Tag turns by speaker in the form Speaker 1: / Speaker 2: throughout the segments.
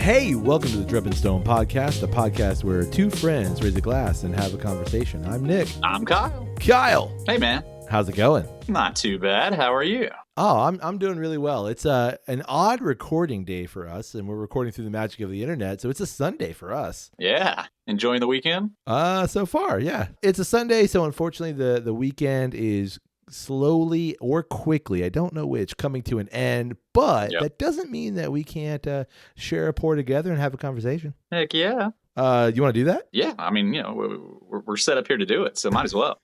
Speaker 1: Hey, welcome to the Drip and Stone podcast, a podcast where two friends raise a glass and have a conversation. I'm Nick.
Speaker 2: I'm Kyle.
Speaker 1: Kyle.
Speaker 2: Hey, man.
Speaker 1: How's it going?
Speaker 2: Not too bad. How are you?
Speaker 1: Oh, I'm doing really well. It's an odd recording day for us, and we're recording through the magic of the internet, so it's a Sunday for us.
Speaker 2: Yeah. Enjoying the weekend?
Speaker 1: So far, yeah. It's a Sunday, so unfortunately the weekend is slowly or quickly, I don't know which, coming to an end, but that doesn't mean that we can't share a pour together and have a conversation.
Speaker 2: Heck yeah.
Speaker 1: You want to do that?
Speaker 2: Yeah. I mean, we're set up here to do it, so might as well.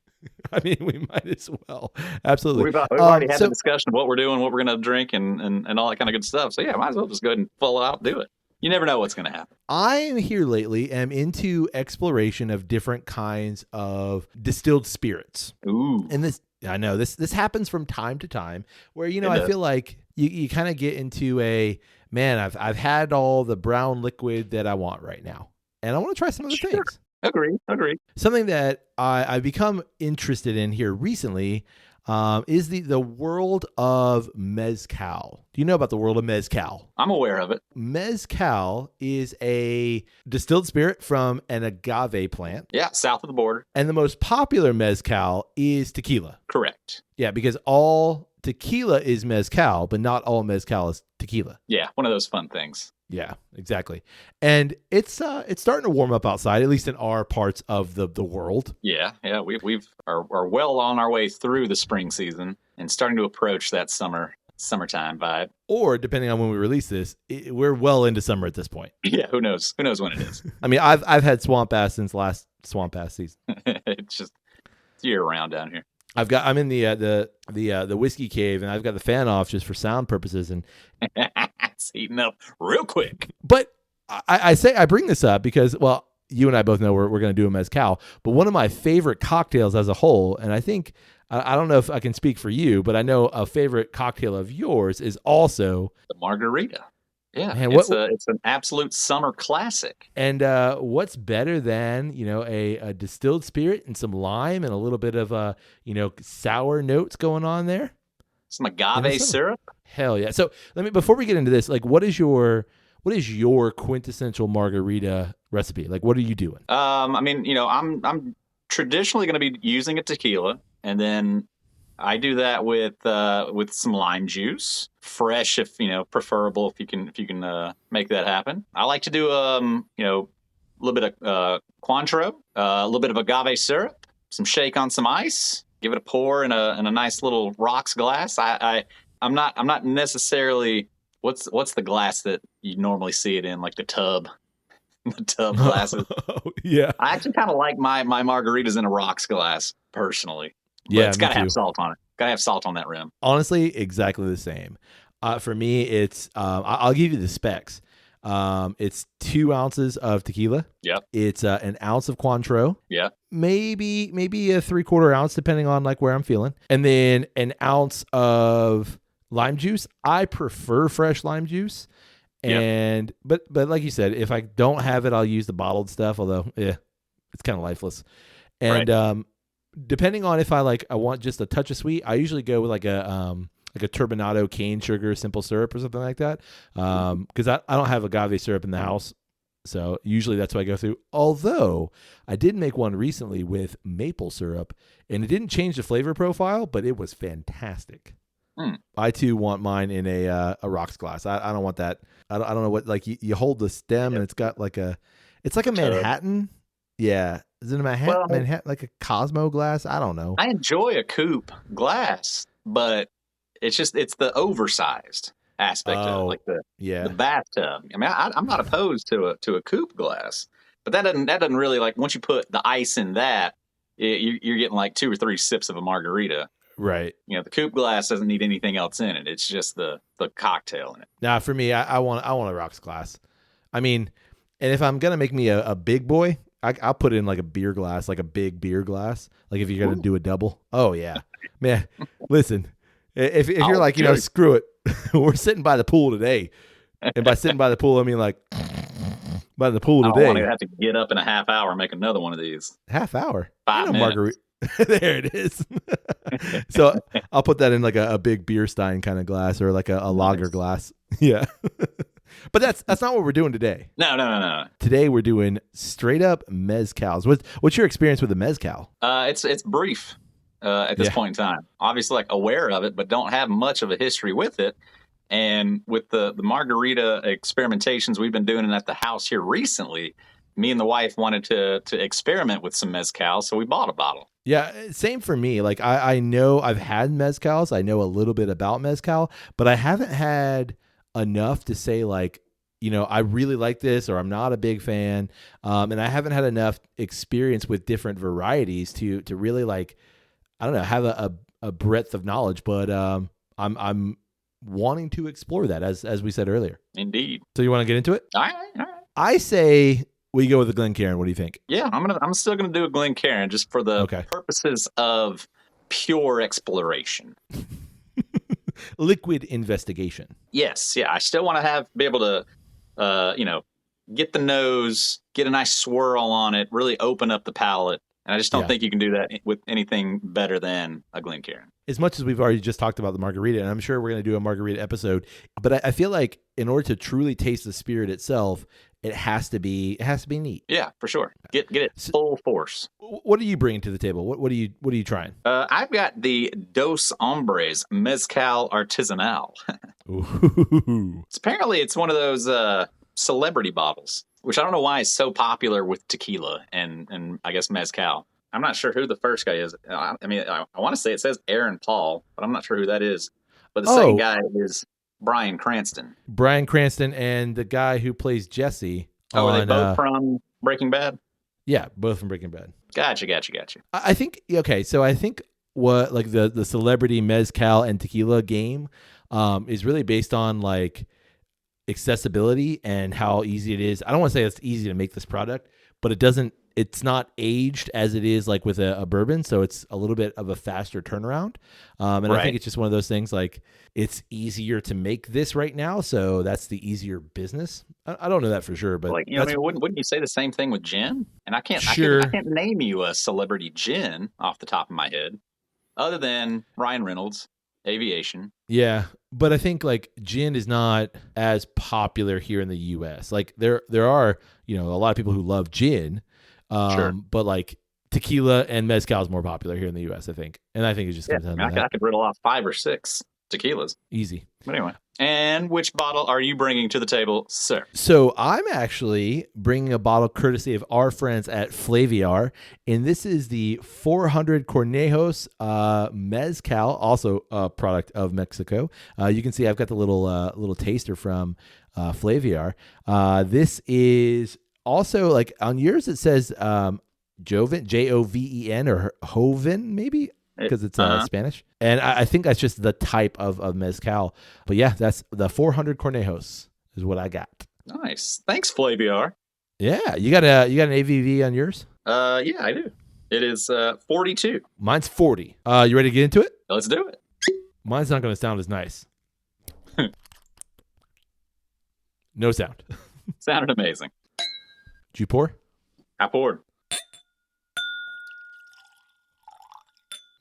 Speaker 1: I mean, we might as well. Absolutely.
Speaker 2: We've already had the discussion of what we're doing, what we're going to drink, and all that kind of good stuff. So, yeah, might as well just go ahead and full out do it. You never know what's going to happen.
Speaker 1: I am here lately, am into exploration of different kinds of distilled spirits.
Speaker 2: Ooh.
Speaker 1: And this happens from time to time where, I feel like you kind of get into I've had all the brown liquid that I want right now, and I want to try some other things.
Speaker 2: Agree.
Speaker 1: Something that I've become interested in here recently is the world of mezcal. Do you know about the world of mezcal?
Speaker 2: I'm aware of it.
Speaker 1: Mezcal is a distilled spirit from an agave plant.
Speaker 2: Yeah, south of the border.
Speaker 1: And the most popular mezcal is tequila.
Speaker 2: Correct.
Speaker 1: Yeah, because all tequila is mezcal, but not all mezcal is tequila.
Speaker 2: Yeah, one of those fun things.
Speaker 1: Yeah, exactly. And it's starting to warm up outside, at least in our parts of the world.
Speaker 2: Yeah, we've are well on our way through the spring season and starting to approach that summertime vibe.
Speaker 1: Or depending on when we release this, we're well into summer at this point.
Speaker 2: Yeah, who knows? Who knows when it is?
Speaker 1: I mean, I've had swamp ass since last swamp ass season.
Speaker 2: It's year round down here.
Speaker 1: I'm in the whiskey cave, and I've got the fan off just for sound purposes, and
Speaker 2: it's heating up real quick.
Speaker 1: But I bring this up because, well, you and I both know we're going to do a mezcal, but one of my favorite cocktails as a whole, and I think I don't know if I can speak for you, but I know a favorite cocktail of yours is also
Speaker 2: the margarita. Yeah,
Speaker 1: man,
Speaker 2: it's an absolute summer classic.
Speaker 1: And what's better than a distilled spirit and some lime and a little bit of sour notes going on there?
Speaker 2: Some agave syrup.
Speaker 1: Hell yeah! So before we get into this, what is your quintessential margarita recipe? Like, what are you doing?
Speaker 2: I mean, I'm traditionally going to be using a tequila, and then I do that with some lime juice, fresh if preferable if you can make that happen. I like to do a little bit of Cointreau, a little bit of agave syrup, some shake on some ice, give it a pour in a nice little rocks glass. I'm not necessarily what's the glass that you normally see it in, like the tub glasses.
Speaker 1: Yeah,
Speaker 2: I actually kind of like my margaritas in a rocks glass personally. But it's got to have salt on it. Got to have salt on that rim.
Speaker 1: Honestly, exactly the same. For me, it's I'll give you the specs. It's 2 ounces of tequila.
Speaker 2: Yep.
Speaker 1: It's an ounce of Cointreau.
Speaker 2: Yep.
Speaker 1: Maybe a 3/4 ounce, depending on where I'm feeling, and then an ounce of lime juice. I prefer fresh lime juice, and but like you said, if I don't have it, I'll use the bottled stuff. Although, it's kind of lifeless, and right. Depending on if I want just a touch of sweet, I usually go with like a turbinado cane sugar simple syrup or something like that. Because I don't have agave syrup in the house, so usually that's what I go through. Although I did make one recently with maple syrup, and it didn't change the flavor profile, but it was fantastic. I too want mine in a rocks glass. I don't want that. I don't know what you hold the stem and it's got it's like a Manhattan. Yeah. Is it a Manhattan, like a Cosmo glass? I don't know.
Speaker 2: I enjoy a coupe glass, but it's the oversized aspect of it, the bathtub. I mean, I'm not opposed to a coupe glass, but that doesn't really once you put the ice in that, you're getting 2 or 3 sips of a margarita.
Speaker 1: Right.
Speaker 2: The coupe glass doesn't need anything else in it. It's just the cocktail in it.
Speaker 1: Nah, for me, I want a rocks glass. I mean, and if I'm gonna make me a big boy, I'll put it in a beer glass, a big beer glass. If you're going to do a double. Oh, yeah. Man, listen, if you're screw it. We're sitting by the pool today. And by sitting by the pool, I mean by the pool today.
Speaker 2: I don't want to have to get up in a half hour and make another one of these.
Speaker 1: Half hour?
Speaker 2: 5 minutes.
Speaker 1: Margarita. There it is. So I'll put that in a big beer stein kind of glass or a lager glass. Yeah. But that's not what we're doing today.
Speaker 2: No.
Speaker 1: Today we're doing straight up mezcals. What's your experience with the mezcal?
Speaker 2: It's brief at this point in time. Obviously, like aware of it, but don't have much of a history with it. And with the margarita experimentations we've been doing at the house here recently, me and the wife wanted to experiment with some mezcal, so we bought a bottle.
Speaker 1: Yeah, same for me. Like I know I've had mezcals. I know a little bit about mezcal, but I haven't had enough to say like, I really like this or I'm not a big fan. And I haven't had enough experience with different varieties to really like, I don't know, have a breadth of knowledge, but I'm wanting to explore that as we said earlier.
Speaker 2: Indeed.
Speaker 1: So you want to get into it?
Speaker 2: All right.
Speaker 1: I say we go with the Glencairn. What do you think?
Speaker 2: Yeah, I'm still gonna do a Glencairn just for the purposes of pure exploration.
Speaker 1: Liquid investigation.
Speaker 2: Yes, yeah. I still want to be able to, get the nose, get a nice swirl on it, really open up the palate. And I just don't think you can do that with anything better than a Glencairn.
Speaker 1: As much as we've already just talked about the margarita, and I'm sure we're going to do a margarita episode, but I feel like in order to truly taste the spirit itself, it has to be neat.
Speaker 2: Yeah, for sure. Get it full force.
Speaker 1: What are you bringing to the table? What are you trying?
Speaker 2: I've got the Dos Hombres Mezcal Artisanal.
Speaker 1: Ooh.
Speaker 2: Apparently, it's one of those celebrity bottles, which I don't know why is so popular with tequila and I guess mezcal. I'm not sure who the first guy is. I want to say it says Aaron Paul, but I'm not sure who that is. But the second guy is Bryan Cranston.
Speaker 1: Bryan Cranston and the guy who plays Jesse.
Speaker 2: Are they both from Breaking Bad?
Speaker 1: Yeah, both from Breaking Bad.
Speaker 2: Gotcha.
Speaker 1: I think, okay, so I think what like the celebrity mezcal and tequila game is really based on like accessibility and how easy it is. I don't want to say it's easy to make this product, but it's not aged as it is like with a bourbon. So it's a little bit of a faster turnaround. And I think it's just one of those things like it's easier to make this right now. So that's the easier business. I don't know that for sure, but
Speaker 2: like, wouldn't you say the same thing with gin? And I can't name you a celebrity gin off the top of my head other than Ryan Reynolds, Aviation.
Speaker 1: Yeah. But I think like gin is not as popular here in the US. Like there are, a lot of people who love gin.
Speaker 2: Sure.
Speaker 1: But like tequila and mezcal is more popular here in the U.S., I think. And I think it's just
Speaker 2: I could riddle off 5 or 6 tequilas.
Speaker 1: Easy.
Speaker 2: But anyway. And which bottle are you bringing to the table, sir?
Speaker 1: So I'm actually bringing a bottle courtesy of our friends at Flaviar. And this is the 400 Conejos Mezcal, also a product of Mexico. You can see I've got the little taster from Flaviar. This is also, like on yours, it says Joven, Joven, or Joven, maybe, because it's Spanish. And I think that's just the type of mezcal. But yeah, that's the 400 Conejos is what I got.
Speaker 2: Nice. Thanks, Flaviar.
Speaker 1: Yeah, you got an ABV on yours?
Speaker 2: Yeah, I do. It is 42.
Speaker 1: Mine's 40. You ready to get into it?
Speaker 2: Let's do it.
Speaker 1: Mine's not going to sound as nice. No sound.
Speaker 2: Sounded amazing.
Speaker 1: Did you pour?
Speaker 2: I poured.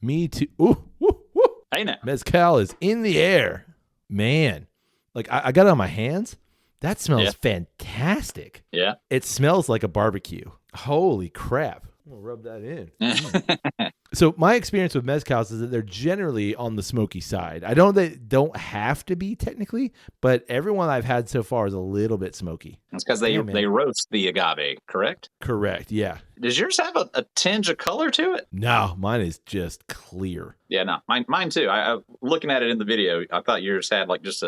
Speaker 1: Me too. Ooh, woo, woo.
Speaker 2: Hey now.
Speaker 1: Mezcal is in the air. Man. Like I got it on my hands. That smells fantastic.
Speaker 2: Yeah.
Speaker 1: It smells like a barbecue. Holy crap. I'm going to rub that in. So my experience with mezcals is that they're generally on the smoky side. I know they don't have to be technically, but everyone I've had so far is a little bit smoky.
Speaker 2: It's because they roast the agave, correct?
Speaker 1: Correct, yeah.
Speaker 2: Does yours have a tinge of color to it?
Speaker 1: No, mine is just clear.
Speaker 2: Yeah, no, mine too. I looking at it in the video, I thought yours had like just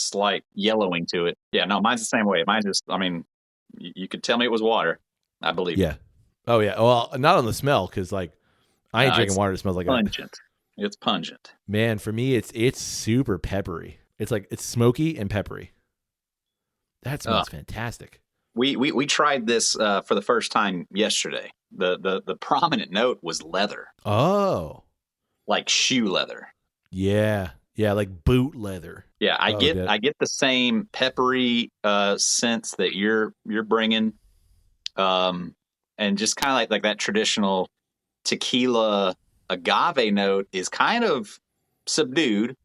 Speaker 2: slight yellowing to it. Yeah, no, mine's the same way. Mine just, you could tell me it was water. I believe.
Speaker 1: Yeah. Oh yeah. Well, not on the smell because like I ain't drinking water that smells like
Speaker 2: pungent. It's pungent.
Speaker 1: Man, for me, it's super peppery. It's like it's smoky and peppery. That smells fantastic.
Speaker 2: We tried this for the first time yesterday. The prominent note was leather.
Speaker 1: Oh,
Speaker 2: like shoe leather.
Speaker 1: Yeah, like boot leather.
Speaker 2: Yeah, I get the same peppery sense that you're bringing, and just kind of like that traditional tequila agave note is kind of subdued,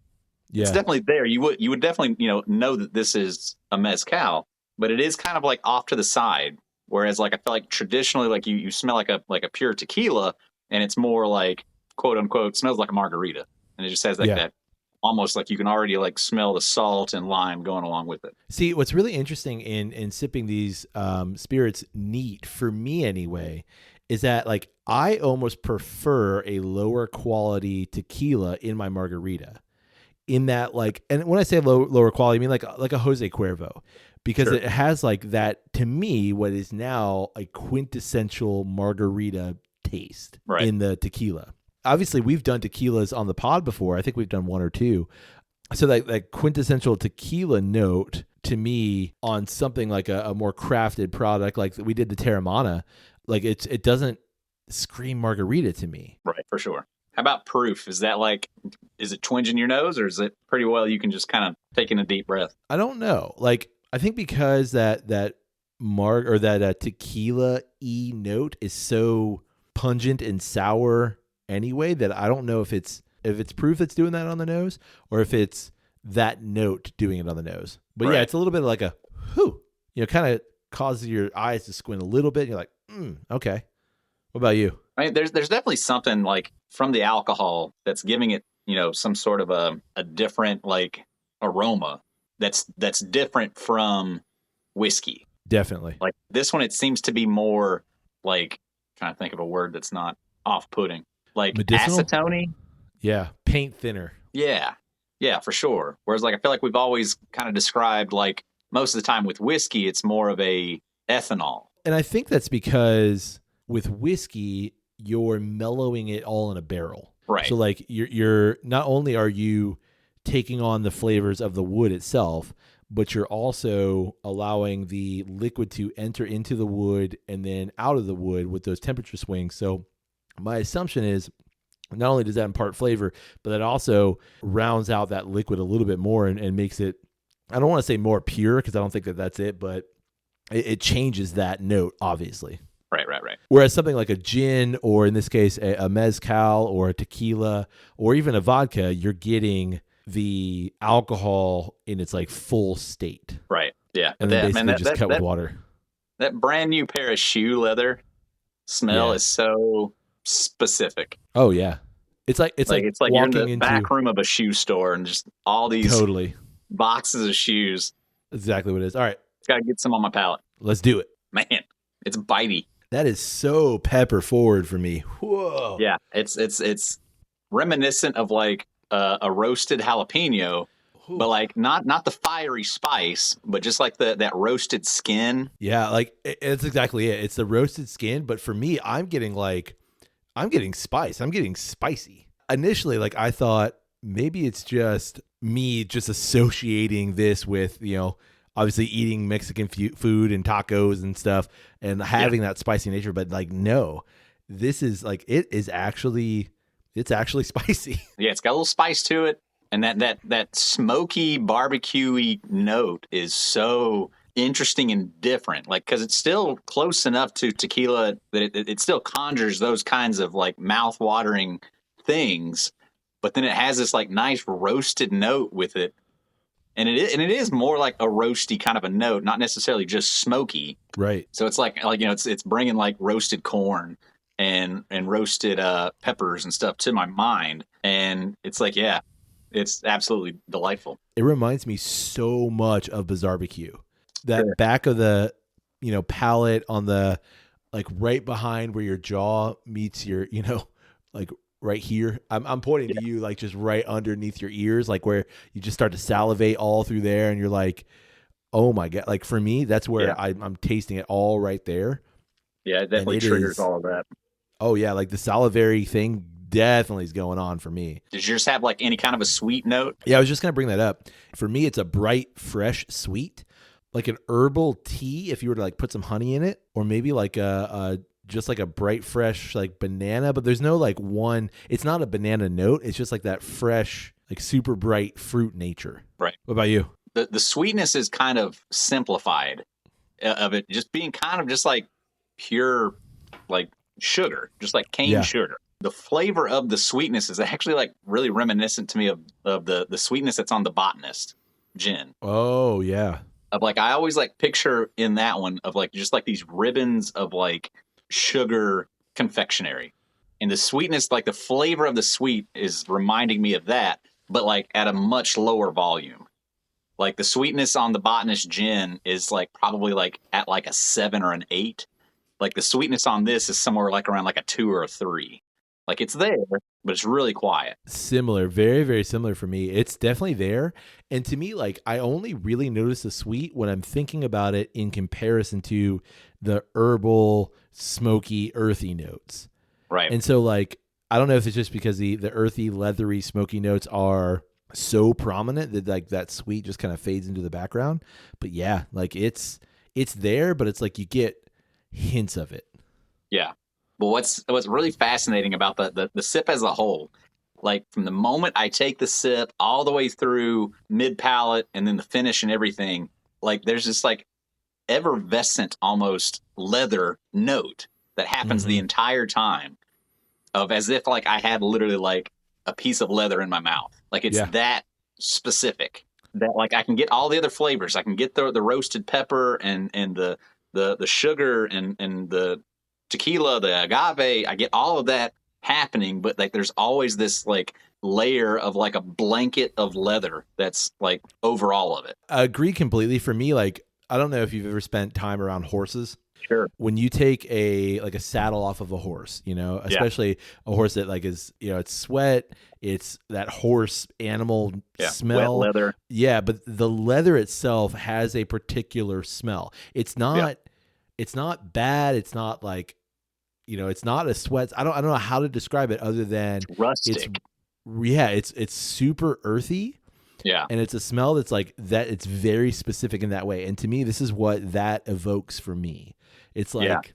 Speaker 2: It's
Speaker 1: Yeah.
Speaker 2: definitely there. You would definitely, know that this is a mezcal, but it is kind of like off to the side. Whereas like I feel like traditionally, like you smell like a pure tequila, and it's more like quote unquote smells like a margarita, and it just has like
Speaker 1: Yeah.
Speaker 2: that almost like you can already like smell the salt and lime going along with it.
Speaker 1: See, what's really interesting in sipping these spirits neat, for me anyway, is that like I almost prefer a lower quality tequila in my margarita. In that, like, and when I say lower quality, I mean like a Jose Cuervo, because
Speaker 2: Sure.
Speaker 1: it has like that, to me, what is now a quintessential margarita taste
Speaker 2: Right.
Speaker 1: in the tequila. Obviously, we've done tequilas on the pod before. I think we've done one or two. So that quintessential tequila note to me on something like a more crafted product, like we did the Terramana, like it doesn't scream margarita to me.
Speaker 2: Right. For sure. How about proof? Is it twinging your nose, or is it pretty well you can just kind of take in a deep breath?
Speaker 1: I don't know. Like I think because that tequila note is so pungent and sour anyway, that I don't know if it's proof that's doing that on the nose, or if it's that note doing it on the nose. But yeah,
Speaker 2: Right.
Speaker 1: it's a little bit like a whew, kind of causes your eyes to squint a little bit. And you're like, okay. What about you?
Speaker 2: I mean, there's definitely something like from the alcohol that's giving it, some sort of a different like aroma that's different from whiskey.
Speaker 1: Definitely.
Speaker 2: Like this one, it seems to be more like trying to think of a word that's not off-putting, like
Speaker 1: Medicinal?
Speaker 2: acetone.
Speaker 1: Yeah. Paint thinner.
Speaker 2: Yeah, yeah, for sure. Whereas like I feel like we've always kind of described like most of the time with whiskey, it's more of a ethanol.
Speaker 1: And I think that's because with whiskey, you're mellowing it all in a barrel.
Speaker 2: Right.
Speaker 1: So like you're not only are you taking on the flavors of the wood itself, but you're also allowing the liquid to enter into the wood and then out of the wood with those temperature swings. So my assumption is not only does that impart flavor, but that also rounds out that liquid a little bit more and makes it, I don't want to say more pure because I don't think that that's it, but it changes that note, obviously.
Speaker 2: Right.
Speaker 1: Whereas something like a gin, or in this case, a mezcal or a tequila, or even a vodka, you're getting the alcohol in its like full state.
Speaker 2: Right. Yeah.
Speaker 1: And then basically just cut with water.
Speaker 2: That brand new pair of shoe leather smell is so specific.
Speaker 1: Oh yeah. It's like
Speaker 2: it's like
Speaker 1: walking
Speaker 2: you're in the
Speaker 1: into
Speaker 2: back room of a shoe store and just all these boxes of shoes.
Speaker 1: Exactly what it is. All right.
Speaker 2: Gotta get some on my palate.
Speaker 1: Let's do it.
Speaker 2: Man, it's bitey.
Speaker 1: That is so pepper forward for me. Whoa.
Speaker 2: Yeah, it's reminiscent of like a roasted jalapeno, but like not the fiery spice, but just like that roasted skin.
Speaker 1: Yeah, like it's exactly it. It's the roasted skin, but for me, I'm getting spice. I'm getting spicy. Initially, like I thought maybe it's just me just associating this with, obviously eating Mexican food and tacos and stuff and having that spicy nature. But like, no, this is like, it's actually spicy.
Speaker 2: Yeah. It's got a little spice to it. And that smoky barbecue-y note is so interesting and different. Like, cause it's still close enough to tequila that it still conjures those kinds of like mouth-watering things. But then it has this like nice roasted note with it. And it is more like a roasty kind of a note, not necessarily just smoky.
Speaker 1: Right.
Speaker 2: So it's like it's bringing like roasted corn and roasted peppers and stuff to my mind, and it's like it's absolutely delightful.
Speaker 1: It reminds me so much of Barbecue. That back of the palate on the like right behind where your jaw meets your like right here. I'm pointing to you like just right underneath your ears, like where you just start to salivate all through there, and you're like, oh my God. Like for me, that's where I'm tasting it all right there.
Speaker 2: Yeah, it definitely triggers all of that.
Speaker 1: Oh yeah, like the salivary thing definitely is going on for me.
Speaker 2: Did you just have like any kind of a sweet note?
Speaker 1: Yeah, I was just gonna bring that up. For me, it's a bright, fresh, sweet, like an herbal tea if you were to like put some honey in it, or maybe like a just like a bright, fresh, like banana, but there's no like one, it's not a banana note. It's just like that fresh, like super bright fruit nature.
Speaker 2: Right.
Speaker 1: What about you?
Speaker 2: The sweetness is kind of simplified of it just being kind of just like pure, like sugar, just like cane sugar. the flavor of the sweetness is actually like really reminiscent to me of the sweetness that's on the Botanist gin.
Speaker 1: Oh yeah.
Speaker 2: Of like, I always like picture in that one of like just like these ribbons of like sugar confectionary, and the sweetness, like the flavor of the sweet is reminding me of that, but like at a much lower volume. Like the sweetness on the Botanist gin is like probably like at like a 7 or an 8. Like the sweetness on this is somewhere like around like a 2 or a 3. Like it's there, but it's really quiet.
Speaker 1: Similar, very, very similar for me. It's definitely there. And to me, like, I only really notice the sweet when I'm thinking about it in comparison to the herbal, smoky, earthy notes.
Speaker 2: Right.
Speaker 1: And so, like, I don't know if it's just because the earthy, leathery, smoky notes are so prominent that like that sweet just kind of fades into the background. But yeah, like it's there, but it's like you get hints of it.
Speaker 2: Yeah. But what's really fascinating about the sip as a whole, like from the moment I take the sip all the way through mid palate and then the finish and everything, like there's this like effervescent almost leather note that happens the entire time, of as if like I had literally like a piece of leather in my mouth. Like it's that specific that like I can get all the other flavors. I can get the roasted pepper and the sugar and the tequila, the agave. I get all of that happening, but like there's always this like layer of like a blanket of leather that's like over all of it.
Speaker 1: I agree completely. For me, like, I don't know if you've ever spent time around horses.
Speaker 2: Sure.
Speaker 1: When you take a saddle off of a horse, you know, especially a horse that like is, you know, it's sweat, it's that horse animal smell.
Speaker 2: Wet leather.
Speaker 1: Yeah, but the leather itself has a particular smell. It's not bad. It's not like, you know, it's not a sweat. I don't know how to describe it other than
Speaker 2: rustic.
Speaker 1: It's super earthy.
Speaker 2: Yeah.
Speaker 1: And it's a smell that's like that. It's very specific in that way. And to me, this is what that evokes for me. It's like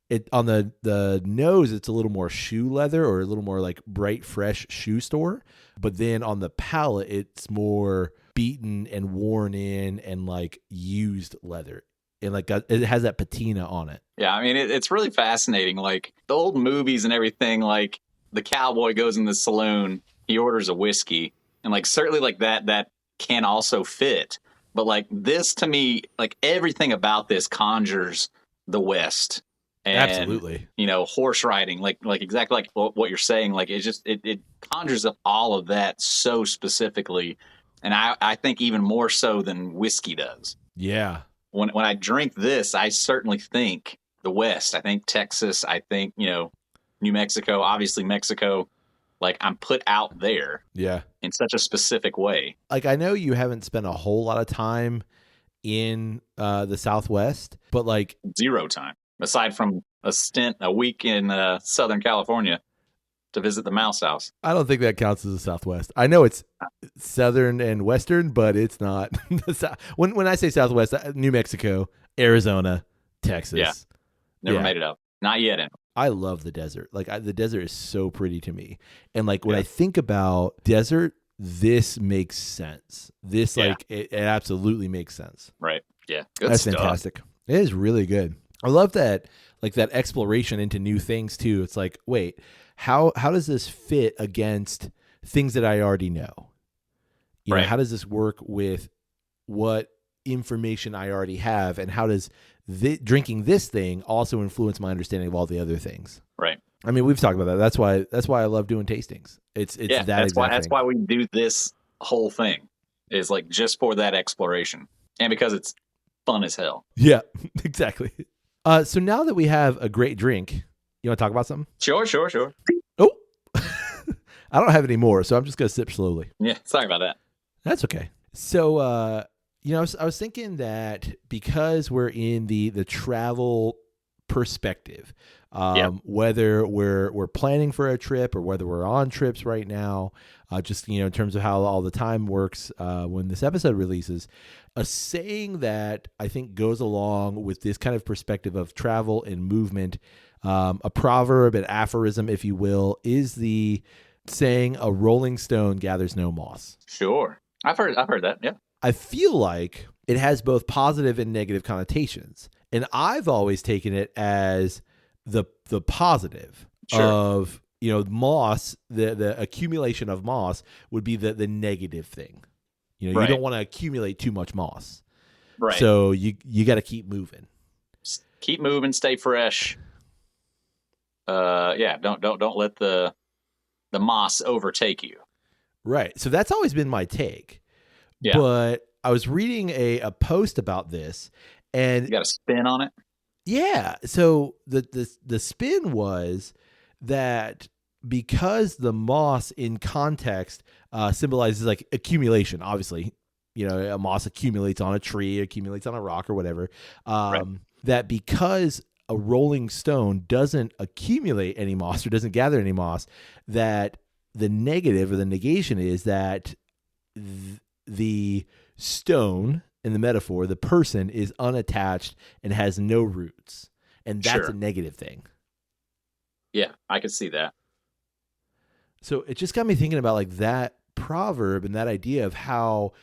Speaker 1: it on the nose, it's a little more shoe leather or a little more like bright, fresh shoe store. But then on the palate, it's more beaten and worn in and like used leather. And like it has that patina on it.
Speaker 2: Yeah, I mean, it's really fascinating. Like the old movies and everything, like the cowboy goes in the saloon, he orders a whiskey, and like certainly like that can also fit. But like this to me, like everything about this conjures the West. And,
Speaker 1: absolutely.
Speaker 2: You know, horse riding, like exactly like what you're saying. Like it just it conjures up all of that so specifically, and I think even more so than whiskey does.
Speaker 1: Yeah.
Speaker 2: When I drink this, I certainly think the West. I think Texas. I think, you know, New Mexico, obviously Mexico. Like I'm put out there.
Speaker 1: Yeah.
Speaker 2: In such a specific way.
Speaker 1: Like I know you haven't spent a whole lot of time in the Southwest, but like
Speaker 2: zero time aside from a week in Southern California to visit the Mouse House.
Speaker 1: I don't think that counts as the Southwest. I know it's Southern and Western, but it's not. When I say Southwest, New Mexico, Arizona, Texas.
Speaker 2: Yeah. Never made it up. Not yet.
Speaker 1: I love the desert. Like the desert is so pretty to me. And like when I think about desert, this makes sense. This like it absolutely makes sense.
Speaker 2: Right. Yeah. Good
Speaker 1: That's
Speaker 2: stuff.
Speaker 1: Fantastic. It is really good. I love that, like that exploration into new things too. It's like, wait, how does this fit against things that I already know? You know, how does this work with what information I already have, and how does drinking this thing also influence my understanding of all the other things?
Speaker 2: Right.
Speaker 1: I mean, we've talked about that. That's why I love doing tastings. It's
Speaker 2: that's why we do this whole thing, is like just for that exploration, and because it's fun as hell.
Speaker 1: Yeah, exactly. So now that we have a great drink, you want to talk about something?
Speaker 2: Sure.
Speaker 1: Oh, I don't have any more, so I'm just going to sip slowly.
Speaker 2: Yeah, sorry about that.
Speaker 1: That's okay. So, you know, I was thinking that because we're in the travel perspective, whether we're planning for a trip or whether we're on trips right now, just, you know, in terms of how all the time works when this episode releases, a saying that I think goes along with this kind of perspective of travel and movement, a proverb, an aphorism, if you will, is the saying, "A rolling stone gathers no moss."
Speaker 2: Sure. I've heard that. Yeah.
Speaker 1: I feel like it has both positive and negative connotations. And I've always taken it as the positive of moss, the accumulation of moss would be the negative thing. You
Speaker 2: Right.
Speaker 1: don't want to accumulate too much moss.
Speaker 2: Right.
Speaker 1: So you got to keep moving.
Speaker 2: Keep moving, stay fresh. Don't let the moss overtake you.
Speaker 1: Right. So that's always been my take.
Speaker 2: Yeah.
Speaker 1: But I was reading a post about this, and
Speaker 2: you got a spin on it.
Speaker 1: Yeah. So the spin was that because the moss in context symbolizes like accumulation. Obviously, a moss accumulates on a tree, accumulates on a rock or whatever.
Speaker 2: Right.
Speaker 1: That because a rolling stone doesn't accumulate any moss or doesn't gather any moss, that the negative or the negation is that the stone, in the metaphor, the person is unattached and has no roots. And that's
Speaker 2: Sure.
Speaker 1: a negative thing.
Speaker 2: Yeah, I can see that.
Speaker 1: So it just got me thinking about like that proverb and that idea of how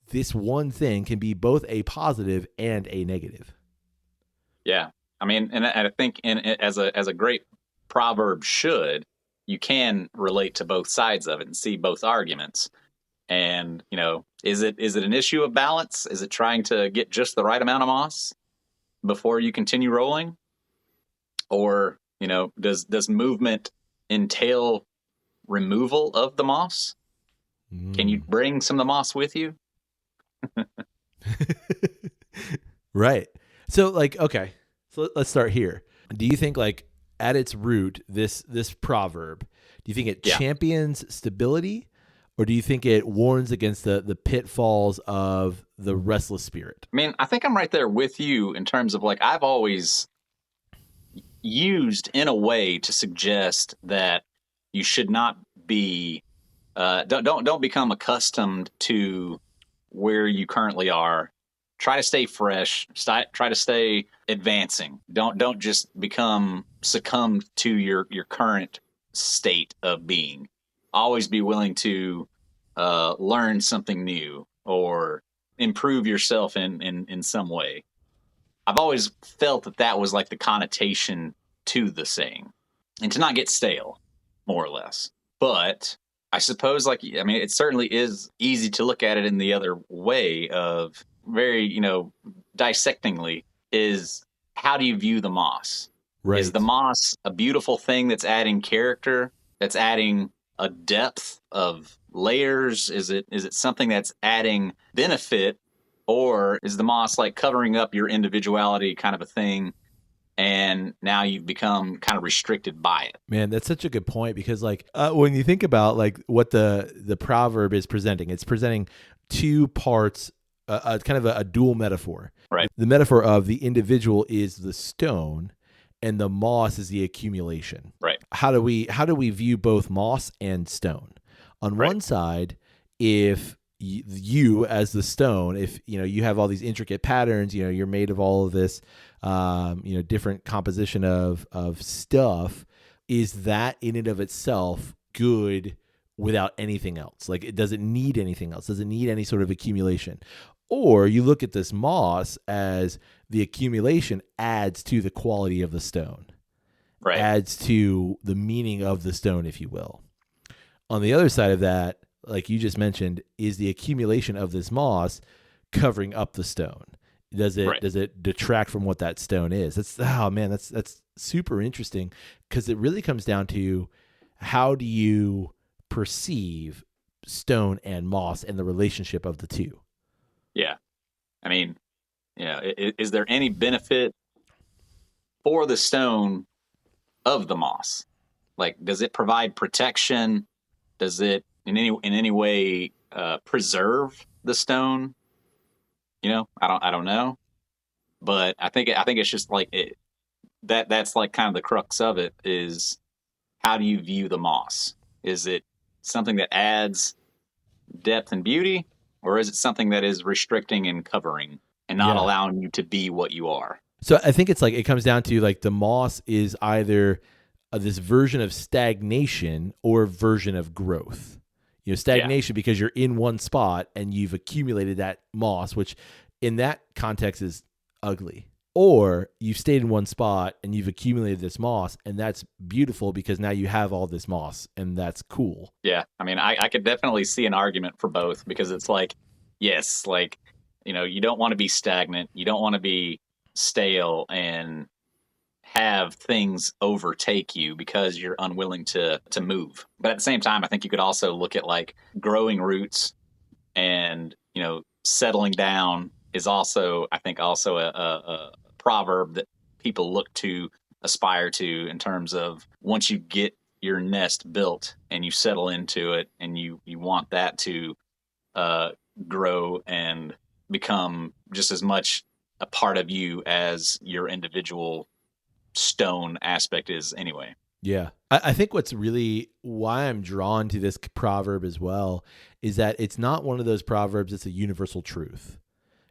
Speaker 1: this one thing can be both a positive and a negative.
Speaker 2: Yeah. I mean, and I think as a great proverb should, you can relate to both sides of it and see both arguments. And, is it an issue of balance? Is it trying to get just the right amount of moss before you continue rolling? Or, does movement entail removal of the moss? Can you bring some of the moss with you?
Speaker 1: Right. So okay. So let's start here. Do you think like at its root, this proverb, do you think it champions stability? Or do you think it warns against the pitfalls of the restless spirit?
Speaker 2: I mean, I think I'm right there with you in terms of like I've always used in a way to suggest that you should not be don't become accustomed to where you currently are. Try to stay fresh. Try to stay advancing. Don't just succumb to your current state of being. Always be willing to learn something new or improve yourself in some way. I've always felt that was like the connotation to the saying, and to not get stale, more or less. But I suppose, it certainly is easy to look at it in the other way of very, dissectingly, is how do you view the moss?
Speaker 1: Right.
Speaker 2: Is the moss a beautiful thing that's adding character, that's adding a depth of layers? Is it something that's adding benefit, or is the moss like covering up your individuality kind of a thing? And now you've become kind of restricted by it.
Speaker 1: Man, that's such a good point, because like when you think about like what the proverb is presenting, it's presenting two parts, kind of a dual metaphor.
Speaker 2: Right.
Speaker 1: The metaphor of the individual is the stone, and the moss is the accumulation.
Speaker 2: Right.
Speaker 1: How do we view both moss and stone? On one side, if you as the stone, if you have all these intricate patterns, you're made of all of this different composition of stuff, is that in and of itself good without anything else? Like, it doesn't need anything else, doesn't need any sort of accumulation. Or you look at this moss as the accumulation adds to the quality of the stone,
Speaker 2: right?
Speaker 1: Adds to the meaning of the stone, if you will. On the other side of that, like you just mentioned, is the accumulation of this moss covering up the stone? Does it detract from what that stone is? That's super interesting, because it really comes down to how do you perceive stone and moss and the relationship of the two.
Speaker 2: Yeah. I mean, is there any benefit for the stone of the moss? Like, does it provide protection? Does it in any way preserve the stone? I don't know, but I think it's just like that's like kind of the crux of it, is how do you view the moss? Is it something that adds depth and beauty, or is it something that is restricting and covering and not allowing you to be what you are?
Speaker 1: So I think it's like it comes down to like the moss is either this version of stagnation or version of growth. Stagnation because you're in one spot and you've accumulated that moss, which in that context is ugly. or you've stayed in one spot and you've accumulated this moss, and that's beautiful because now you have all this moss, and that's cool.
Speaker 2: Yeah. I mean, I could definitely see an argument for both, because it's like, yes, like, you don't want to be stagnant. You don't want to be stale and have things overtake you because you're unwilling to move. But at the same time, I think you could also look at like growing roots, and settling down is also, I think, also a proverb that people look to aspire to, in terms of once you get your nest built and you settle into it, and you want that to uh, grow and become just as much a part of you as your individual stone aspect is anyway.
Speaker 1: Yeah. I think what's really why I'm drawn to this proverb as well is that it's not one of those proverbs that's a universal truth.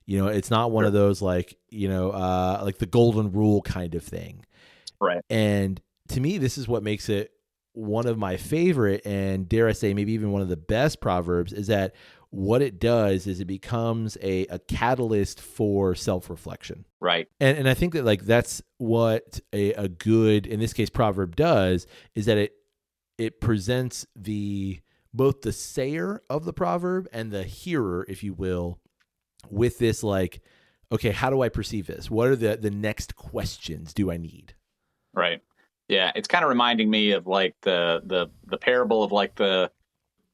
Speaker 1: It's not one
Speaker 2: Sure.
Speaker 1: of those like the golden rule kind of thing.
Speaker 2: Right.
Speaker 1: And to me, this is what makes it one of my favorite, and dare I say, maybe even one of the best proverbs, is that what it does is it becomes a catalyst for self-reflection.
Speaker 2: Right.
Speaker 1: And I think that like that's what a good, in this case, proverb does, is that it presents both the sayer of the proverb and the hearer, if you will, with this like, okay, how do I perceive this? What are the next questions do I need?
Speaker 2: Right. Yeah, it's kind of reminding me of like the parable of like the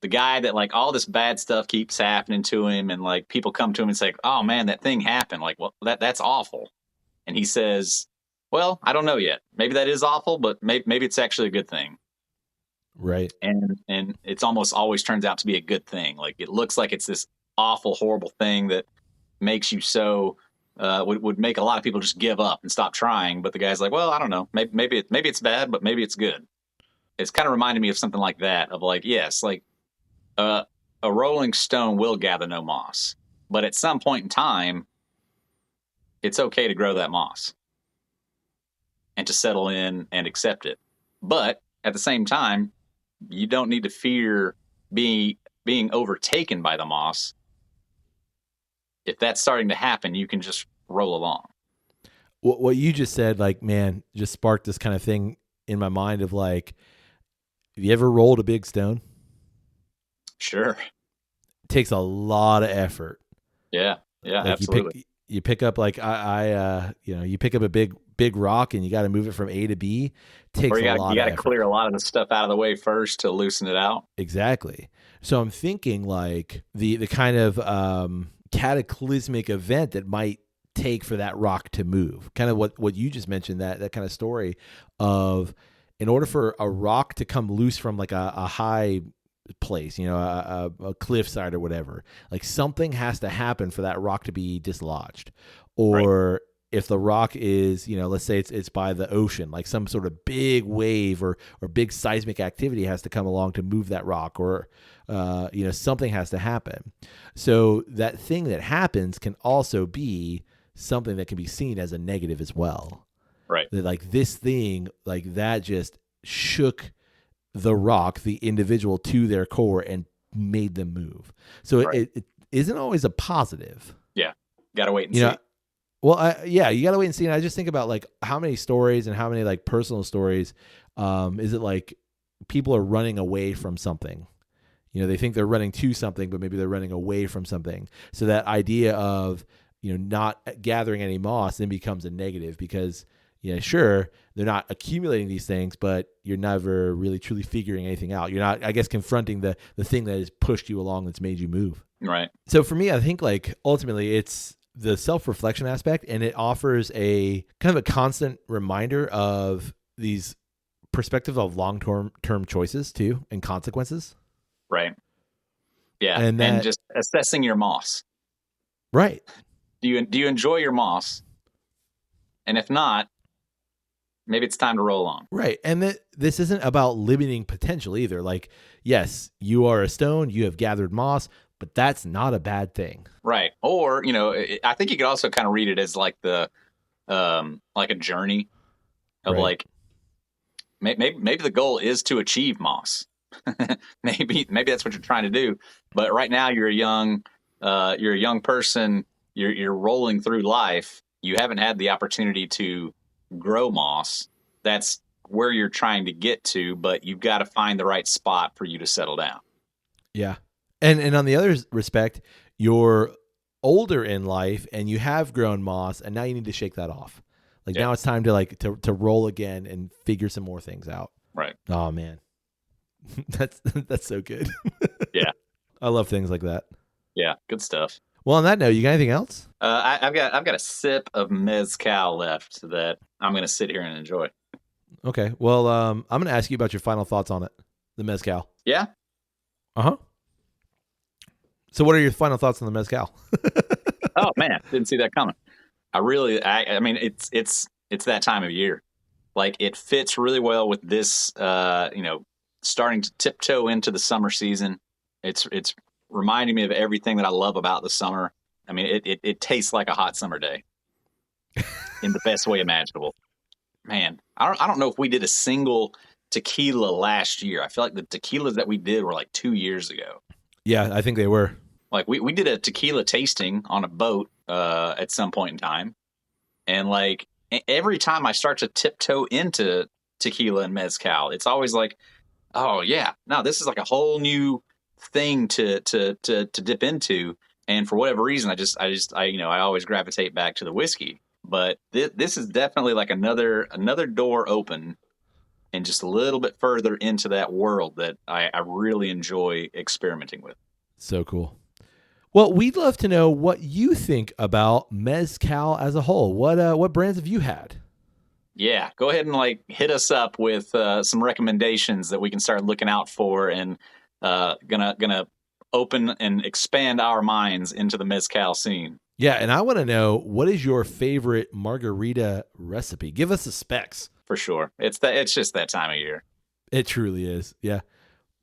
Speaker 2: guy that like all this bad stuff keeps happening to him, and like people come to him and say, "Oh man, that thing happened. Like, well, that's awful." And he says, "Well, I don't know yet. Maybe that is awful, but maybe it's actually a good thing."
Speaker 1: Right.
Speaker 2: And it's almost always turns out to be a good thing. Like it looks like it's this awful, horrible thing that makes you so would make a lot of people just give up and stop trying. But the guy's like, "Well, I don't know. Maybe it's bad, but maybe it's good." It's kind of reminding me of something like that. Of like, yes, like a rolling stone will gather no moss, but at some point in time, it's okay to grow that moss and to settle in and accept it. But at the same time, you don't need to fear being overtaken by the moss. If that's starting to happen, you can just roll along.
Speaker 1: What you just said, like, man, just sparked this kind of thing in my mind of like, have you ever rolled a big stone?
Speaker 2: Sure.
Speaker 1: It takes a lot of effort.
Speaker 2: Yeah. Yeah,
Speaker 1: Like
Speaker 2: absolutely.
Speaker 1: you pick up like you pick up a big rock and you got to move it from A to B. It takes
Speaker 2: Or you
Speaker 1: a
Speaker 2: got
Speaker 1: lot of
Speaker 2: to
Speaker 1: effort.
Speaker 2: clear a lot of the stuff out of the way first to loosen it out.
Speaker 1: Exactly. So I'm thinking like the kind of cataclysmic event that might take for that rock to move. Kind of what you just mentioned, that kind of story of, in order for a rock to come loose from like a high place, a cliffside or whatever, like something has to happen for that rock to be dislodged. Or right. If the rock is, let's say it's by the ocean, like some sort of big wave or big seismic activity has to come along to move that rock, or something has to happen. So that thing that happens can also be something that can be seen as a negative as well.
Speaker 2: Right.
Speaker 1: That like this thing, like that just shook the rock, the individual, to their core and made them move. So right. it isn't always a positive.
Speaker 2: Yeah. Got to wait and see.
Speaker 1: Well, you got to wait and see. And I just think about like how many stories and how many like personal stories is it like people are running away from something. They think they're running to something, but maybe they're running away from something. So that idea of, not gathering any moss then becomes a negative because, sure, they're not accumulating these things, but you're never really truly figuring anything out. You're not, I guess, confronting the thing that has pushed you along, that's made you move.
Speaker 2: Right.
Speaker 1: So for me, I think like ultimately it's the self-reflection aspect, and it offers a kind of a constant reminder of these perspective of long-term choices too, and consequences.
Speaker 2: Right. Yeah. And just assessing your moss.
Speaker 1: Right.
Speaker 2: Do you enjoy your moss? And if not, maybe it's time to roll on.
Speaker 1: Right. And this isn't about limiting potential either. Like, yes, you are a stone, you have gathered moss, but that's not a bad thing.
Speaker 2: Right. Or, I think you could also kind of read it as like like a journey of right. Like, maybe the goal is to achieve moss. maybe that's what you're trying to do. But right now you're a young person, you're rolling through life. you haven't had the opportunity to grow moss. That's where you're trying to get to, but you've got to find the right spot for you to settle down.
Speaker 1: Yeah. And on the other respect, you're older in life and you have grown moss, and now you need to shake that off. Like now it's time to roll again and figure some more things out.
Speaker 2: Right.
Speaker 1: Oh man. That's so good.
Speaker 2: Yeah.
Speaker 1: I love things like that.
Speaker 2: Yeah. Good stuff.
Speaker 1: Well, on that note, you got anything else?
Speaker 2: I've got a sip of mezcal left that I'm going to sit here and enjoy.
Speaker 1: Okay. Well, I'm going to ask you about your final thoughts on it, the mezcal.
Speaker 2: Yeah.
Speaker 1: Uh-huh. So what are your final thoughts on the mezcal?
Speaker 2: Oh man, didn't see that coming. I mean, it's that time of year. Like it fits really well with this, starting to tiptoe into the summer season. It's reminding me of everything that I love about the summer. I mean, it tastes like a hot summer day in the best way imaginable. Man, I don't know if we did a single tequila last year. I feel like the tequilas that we did were like 2 years ago.
Speaker 1: Yeah, I think they were.
Speaker 2: Like we did a tequila tasting on a boat at some point in time. And like every time I start to tiptoe into tequila and mezcal, it's always like, oh yeah, no, this is like a whole new thing to dip into. And for whatever reason, I always gravitate back to the whiskey. But this is definitely like another door open and just a little bit further into that world that I really enjoy experimenting with.
Speaker 1: So cool. Well, we'd love to know what you think about mezcal as a whole. What brands have you had?
Speaker 2: Yeah, go ahead and like hit us up with some recommendations that we can start looking out for, and gonna open and expand our minds into the mezcal scene.
Speaker 1: Yeah, and I want to know, what is your favorite margarita recipe? Give us the specs.
Speaker 2: For sure, it's just that time of year.
Speaker 1: It truly is. Yeah.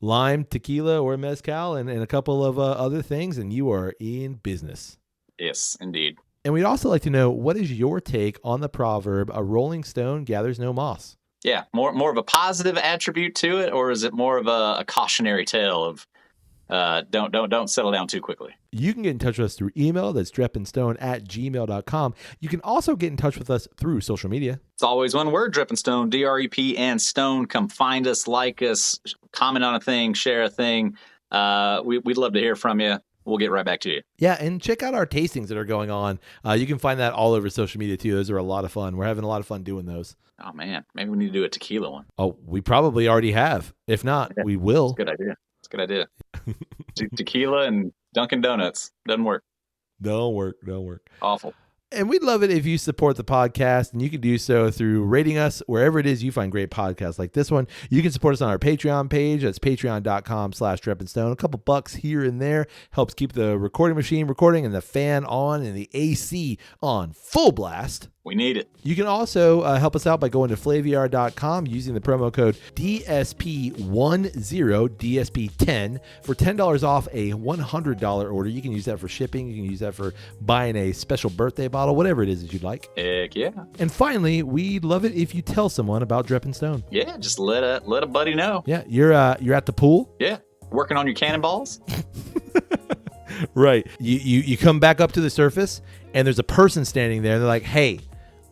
Speaker 1: Lime, tequila, or mezcal, and a couple of other things, and you are in business.
Speaker 2: Yes, indeed.
Speaker 1: And we'd also like to know, what is your take on the proverb, "A rolling stone gathers no moss"?
Speaker 2: Yeah, more of a positive attribute to it, or is it more of a cautionary tale of don't settle down too quickly?
Speaker 1: You can get in touch with us through email. That's drepandstone@gmail.com. You can also get in touch with us through social media.
Speaker 2: It's always one word, Drep and Stone, DREP and Stone. Come find us, like us, comment on a thing, share a thing. We'd love to hear from you. We'll get right back to you.
Speaker 1: Yeah, and check out our tastings that are going on. You can find that all over social media, too. Those are a lot of fun. We're having a lot of fun doing those.
Speaker 2: Oh, man. Maybe we need to do a tequila one.
Speaker 1: Oh, we probably already have. If not, we will.
Speaker 2: It's a good idea. It's a good idea. Tequila and Dunkin' Donuts. Doesn't work.
Speaker 1: Don't work.
Speaker 2: Awful.
Speaker 1: And we'd love it if you support the podcast, and you can do so through rating us wherever it is you find great podcasts like this one. You can support us on our Patreon page. That's patreon.com/drepandstone. A couple bucks here and there helps keep the recording machine recording and the fan on and the AC on full blast.
Speaker 2: We need it.
Speaker 1: You can also help us out by going to flaviar.com using the promo code DSP10, DSP10 for $10 off a $100 order. You can use that for shipping. You can use that for buying a special birthday bottle, whatever it is that you'd like.
Speaker 2: Heck yeah.
Speaker 1: And finally, we'd love it if you tell someone about Drep and Stone.
Speaker 2: Yeah, just let a buddy know.
Speaker 1: Yeah, you're at the pool.
Speaker 2: Yeah, working on your cannonballs.
Speaker 1: Right. You come back up to the surface, and there's a person standing there. And they're like, "Hey,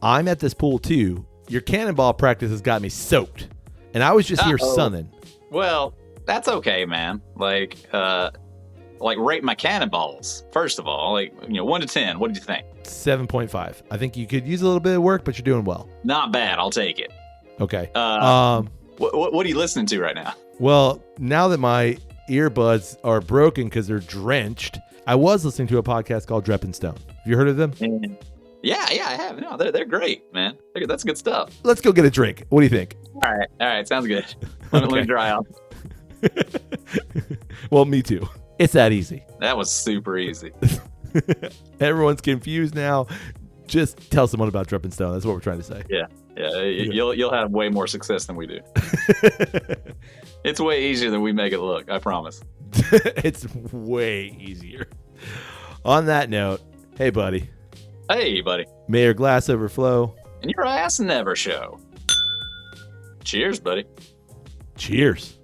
Speaker 1: I'm at this pool too. Your cannonball practice has got me soaked, and I was just here sunning."
Speaker 2: Well, that's okay, man. Like rate my cannonballs first of all. 1 to 10. What did you think?
Speaker 1: 7.5. I think you could use a little bit of work, but you're doing well.
Speaker 2: Not bad. I'll take it.
Speaker 1: Okay.
Speaker 2: What are you listening to right now?
Speaker 1: Well, now that my earbuds are broken because they're drenched, I was listening to a podcast called Drep and Stone. Have you heard of them?
Speaker 2: Yeah, I have. No, they're great, man. That's good stuff.
Speaker 1: Let's go get a drink. What do you think?
Speaker 2: All right. Sounds good. Let me dry out.
Speaker 1: Well, me too. It's that easy.
Speaker 2: That was super easy.
Speaker 1: Everyone's confused now. Just tell someone about Drep and Stone. That's what we're trying to say.
Speaker 2: Yeah. You'll have way more success than we do. It's way easier than we make it look. I promise.
Speaker 1: It's way easier. On that note, hey, buddy.
Speaker 2: Hey, buddy.
Speaker 1: May your glass overflow.
Speaker 2: And your ass never show. Cheers, buddy.
Speaker 1: Cheers.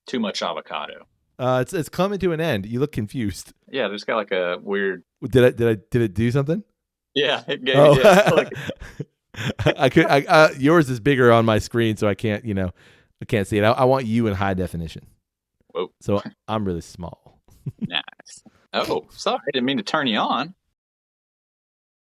Speaker 2: too much avocado.
Speaker 1: It's coming to an end. You look confused.
Speaker 2: Yeah, there's got like a weird.
Speaker 1: Did it do something?
Speaker 2: Yeah,
Speaker 1: Oh,
Speaker 2: yeah, like,
Speaker 1: I could. Yours is bigger on my screen, so I can't. I can't see it. I want you in high definition.
Speaker 2: whoa,
Speaker 1: So I'm really small.
Speaker 2: nice. Oh, sorry, I didn't mean to turn you on.